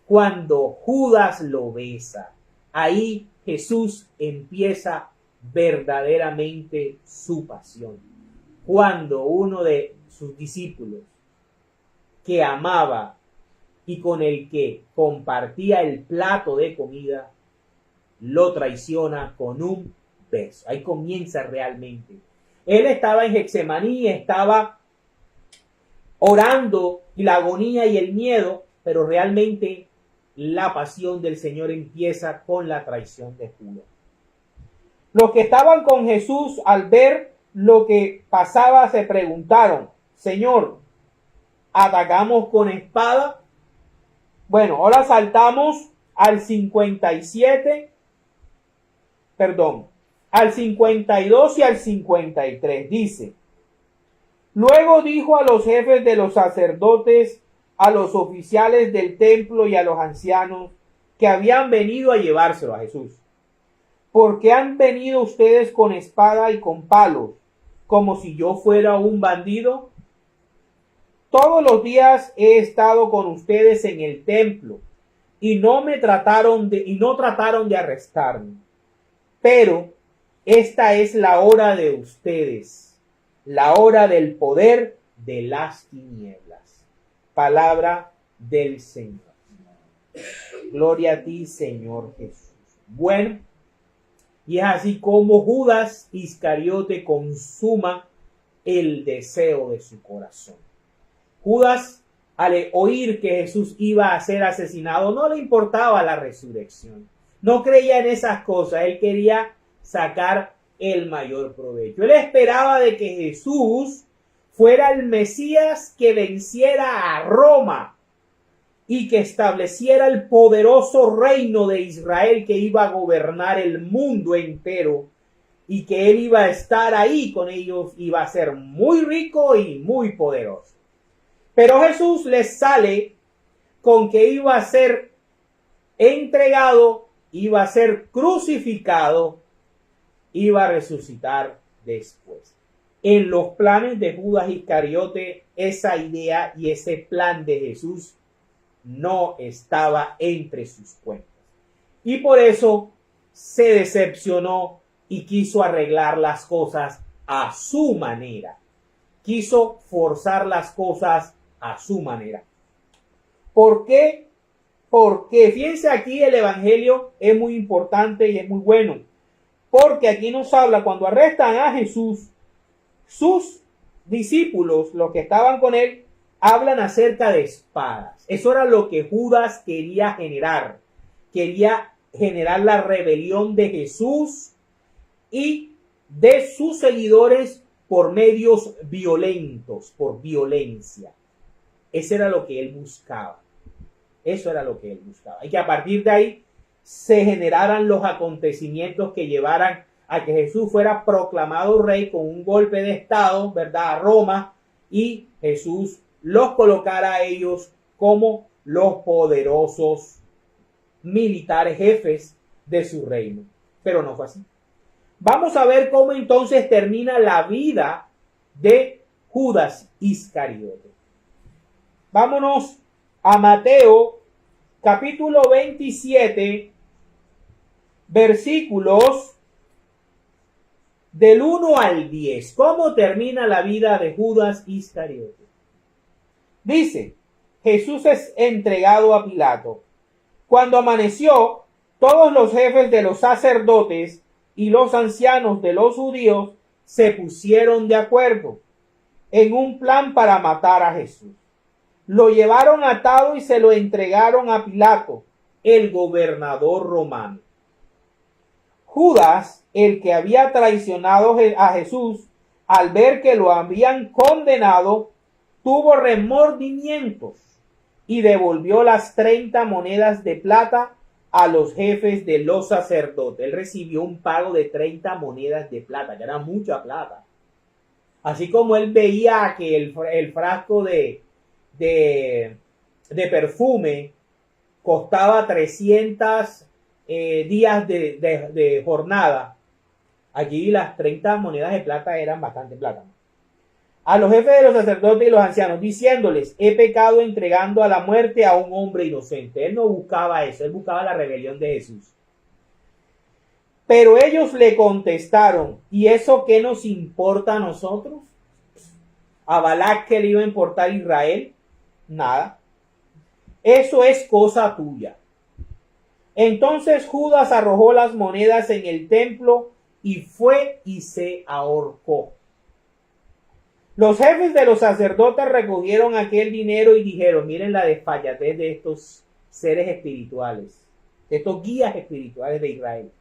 Cuando Judas lo besa. Ahí Jesús empieza verdaderamente su pasión. Cuando uno de sus discípulos que amaba y con el que compartía el plato de comida, lo traiciona con un beso. Ahí comienza realmente. Él estaba en Getsemaní, estaba orando y la agonía y el miedo, pero realmente la pasión del Señor empieza con la traición de Judas. Los que estaban con Jesús al ver lo que pasaba se preguntaron, Señor, ¿atacamos con espada? Bueno, ahora saltamos al 57, al 52 y al 53. Dice, luego dijo a los jefes de los sacerdotes, a los oficiales del templo y a los ancianos que habían venido a llevárselo a Jesús. ¿Por qué han venido ustedes con espada y con palos, como si yo fuera un bandido? Todos los días he estado con ustedes en el templo y no trataron de arrestarme. Pero esta es la hora de ustedes, la hora del poder de las tinieblas. Palabra del Señor. Gloria a ti, Señor Jesús. Bueno, y es así como Judas Iscariote consuma el deseo de su corazón. Judas, al oír que Jesús iba a ser asesinado, no le importaba la resurrección. No creía en esas cosas. Él quería sacar el mayor provecho. Él esperaba de que Jesús fuera el Mesías que venciera a Roma y que estableciera el poderoso reino de Israel que iba a gobernar el mundo entero y que él iba a estar ahí con ellos, iba a ser muy rico y muy poderoso. Pero Jesús les sale con que iba a ser entregado, iba a ser crucificado, iba a resucitar después. En los planes de Judas Iscariote, esa idea y ese plan de Jesús no estaba entre sus cuentas. Y por eso se decepcionó y quiso arreglar las cosas a su manera. Quiso forzar las cosas a su manera. ¿Por qué? Porque fíjense aquí el evangelio es muy importante y es muy bueno. Porque aquí nos habla cuando arrestan a Jesús, sus discípulos, los que estaban con él, hablan acerca de espadas. Eso era lo que Judas quería generar. Quería generar la rebelión de Jesús y de sus seguidores por medios violentos, por violencia. Eso era lo que él buscaba. Eso era lo que él buscaba. Y que a partir de ahí se generaran los acontecimientos que llevaran a que Jesús fuera proclamado rey con un golpe de estado, ¿verdad?, a Roma, y Jesús los colocara a ellos como los poderosos militares jefes de su reino. Pero no fue así. Vamos a ver cómo entonces termina la vida de Judas Iscariote. Vámonos a Mateo capítulo 27, versículos del 1 al 10. ¿Cómo termina la vida de Judas Iscariote? Dice, Jesús es entregado a Pilato. Cuando amaneció, todos los jefes de los sacerdotes y los ancianos de los judíos se pusieron de acuerdo en un plan para matar a Jesús. Lo llevaron atado y se lo entregaron a Pilato, el gobernador romano. Judas, el que había traicionado a Jesús, al ver que lo habían condenado, tuvo remordimientos y devolvió las 30 monedas de plata a los jefes de los sacerdotes. Él recibió un pago de 30 monedas de plata, que era mucha plata. Así como él veía que el frasco de perfume costaba 300 días de jornada, allí las 30 monedas de plata eran bastante plata. A los jefes de los sacerdotes y los ancianos, diciéndoles, he pecado entregando a la muerte a un hombre inocente. Él no buscaba eso, él buscaba la rebelión de Jesús. Pero ellos le contestaron, ¿y eso qué nos importa a nosotros? ¿A Balac qué le iba a importar a Israel? Nada. Eso es cosa tuya. Entonces Judas arrojó las monedas en el templo y fue y se ahorcó. Los jefes de los sacerdotes recogieron aquel dinero y dijeron, miren la desfachatez de estos seres espirituales, de estos guías espirituales de Israel.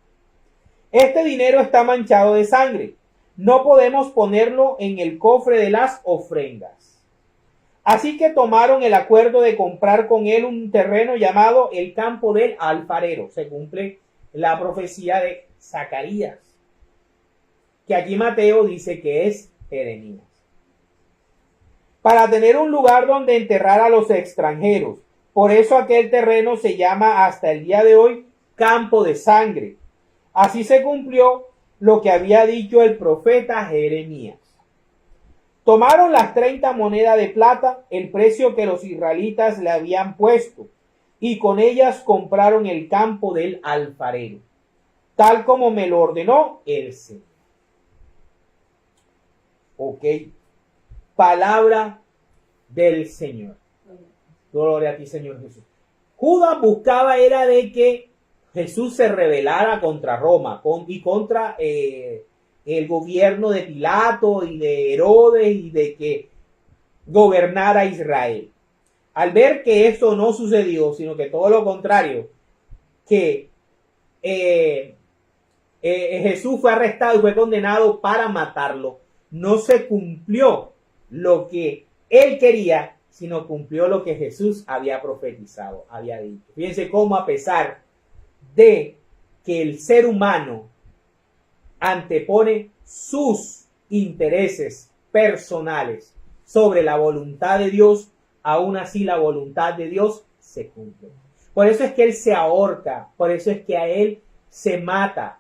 Este dinero está manchado de sangre. No podemos ponerlo en el cofre de las ofrendas. Así que tomaron el acuerdo de comprar con él un terreno llamado el campo del alfarero. Se cumple la profecía de Zacarías, que aquí Mateo dice que es Jeremías, para tener un lugar donde enterrar a los extranjeros. Por eso aquel terreno se llama hasta el día de hoy campo de sangre. Así se cumplió lo que había dicho el profeta Jeremías. Tomaron las 30 monedas de plata, el precio que los israelitas le habían puesto, y con ellas compraron el campo del alfarero, tal como me lo ordenó el Señor. Ok. Palabra del Señor. Gloria a ti, Señor Jesús. Judas buscaba era de que Jesús se rebelara contra Roma y contra el gobierno de Pilato y de Herodes y de que gobernara Israel. Al ver que esto no sucedió, sino que todo lo contrario, que Jesús fue arrestado y fue condenado para matarlo, no se cumplió lo que él quería, sino cumplió lo que Jesús había profetizado, había dicho. Fíjense cómo a pesar de que el ser humano antepone sus intereses personales sobre la voluntad de Dios, aún así la voluntad de Dios se cumple. Por eso es que él se ahorca, por eso es que a él se mata.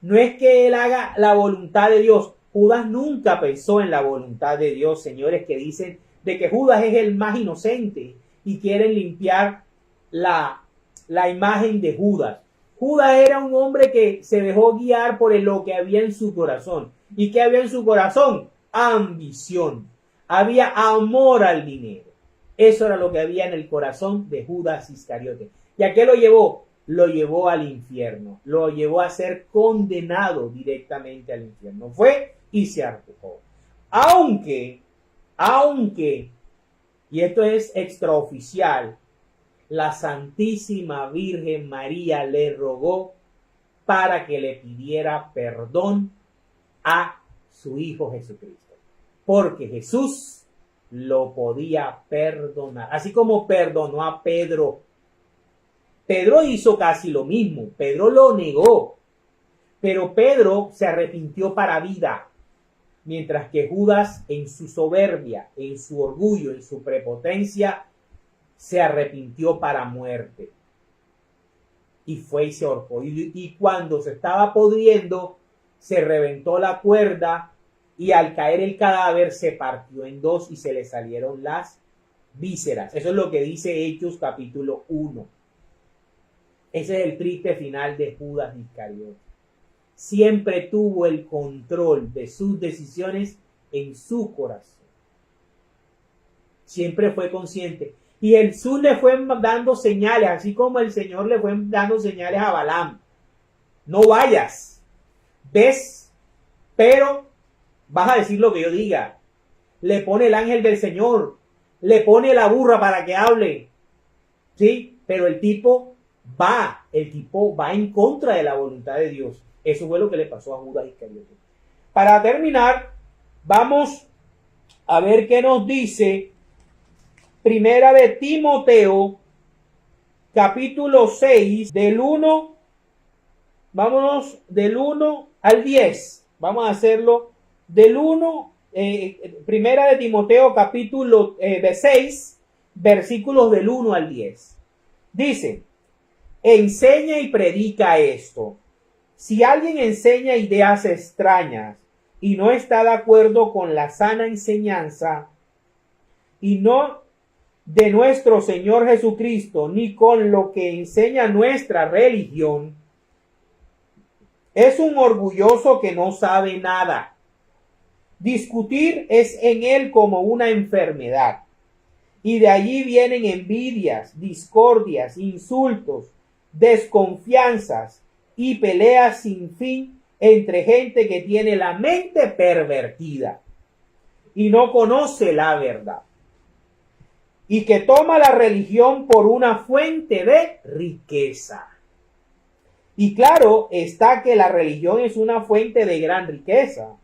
No es que él haga la voluntad de Dios. Judas nunca pensó en la voluntad de Dios, señores, que dicen de que Judas es el más inocente y quieren limpiar la imagen de Judas. Judas era un hombre que se dejó guiar por lo que había en su corazón. ¿Y qué había en su corazón? Ambición. Había amor al dinero. Eso era lo que había en el corazón de Judas Iscariote. ¿Y a qué lo llevó? Lo llevó al infierno. Lo llevó a ser condenado directamente al infierno. Fue y se arrojó. Aunque, y esto es extraoficial, la Santísima Virgen María le rogó para que le pidiera perdón a su Hijo Jesucristo, porque Jesús lo podía perdonar, así como perdonó a Pedro. Pedro hizo casi lo mismo, Pedro lo negó, Pero Pedro se arrepintió para vida, mientras que Judas, en su soberbia, en su orgullo, en su prepotencia, se arrepintió para muerte. Y fue y se ahorcó. Y cuando se estaba podriendo, se reventó la cuerda y al caer el cadáver se partió en dos y se le salieron las vísceras. Eso es lo que dice Hechos capítulo 1. Ese es el triste final de Judas Iscariote. Siempre tuvo el control de sus decisiones en su corazón. Siempre fue consciente. Y Jesús le fue dando señales, así como el Señor le fue dando señales a Balaam. No vayas, ves, pero vas a decir lo que yo diga. Le pone el ángel del Señor, le pone la burra para que hable. ¿Sí? Pero el tipo va en contra de la voluntad de Dios. Eso fue lo que le pasó a Judas Iscariote. Para terminar, vamos a ver qué nos dice Primera de Timoteo, capítulo 6, del 1, vámonos del 1 al 10. Vamos a hacerlo del 1, Primera de Timoteo, capítulo 6, versículos del 1 al 10. Dice, enseña y predica esto. Si alguien enseña ideas extrañas y no está de acuerdo con la sana enseñanza y no de nuestro Señor Jesucristo, ni con lo que enseña nuestra religión, es un orgulloso que no sabe nada. Discutir es en él como una enfermedad, y de allí vienen envidias, discordias, insultos, desconfianzas y peleas sin fin entre gente que tiene la mente pervertida y no conoce la verdad, y que toma la religión por una fuente de riqueza. Y claro está que la religión es una fuente de gran riqueza,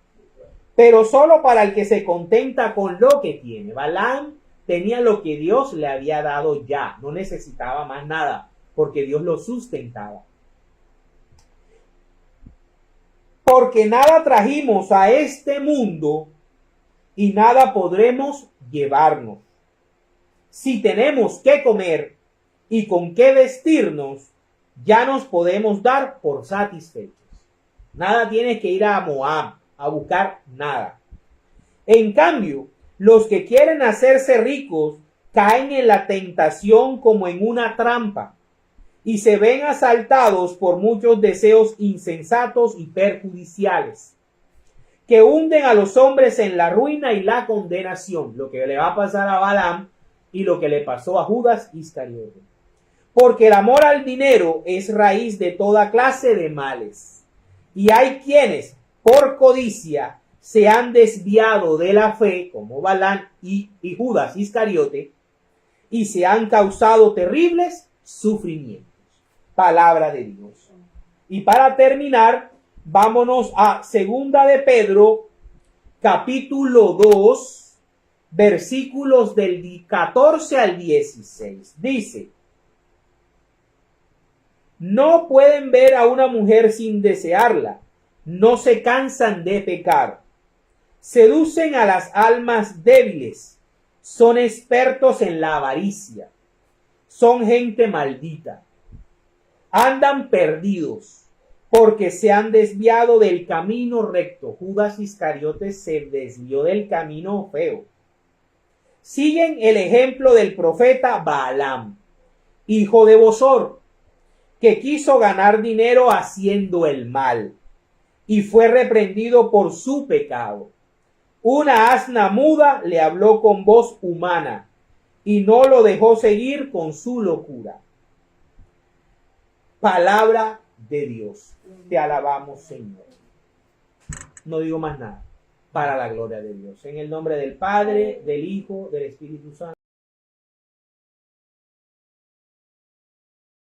pero solo para el que se contenta con lo que tiene. Balaam tenía lo que Dios le había dado ya, no necesitaba más nada, porque Dios lo sustentaba. Porque nada trajimos a este mundo y nada podremos llevarnos. Si tenemos que comer y con qué vestirnos, ya nos podemos dar por satisfechos. Nada tienes que ir a Moab a buscar nada. En cambio, los que quieren hacerse ricos caen en la tentación como en una trampa y se ven asaltados por muchos deseos insensatos y perjudiciales que hunden a los hombres en la ruina y la condenación. Lo que le va a pasar a Balaam y lo que le pasó a Judas Iscariote. Porque el amor al dinero es raíz de toda clase de males. Y hay quienes, por codicia, se han desviado de la fe, como Balaam y Judas Iscariote, y se han causado terribles sufrimientos. Palabra de Dios. Y para terminar, vámonos a Segunda de Pedro, capítulo 2, versículos del 14 al 16. Dice, no pueden ver a una mujer sin desearla, no se cansan de pecar, seducen a las almas débiles, son expertos en la avaricia, son gente maldita, andan perdidos porque se han desviado del camino recto. Judas Iscariote se desvió del camino feo. Siguen el ejemplo del profeta Balaam, hijo de Bosor, que quiso ganar dinero haciendo el mal y fue reprendido por su pecado. Una asna muda le habló con voz humana y no lo dejó seguir con su locura. Palabra de Dios. Te alabamos, Señor. No digo más nada. Para la gloria de Dios. En el nombre del Padre, del Hijo, del Espíritu Santo.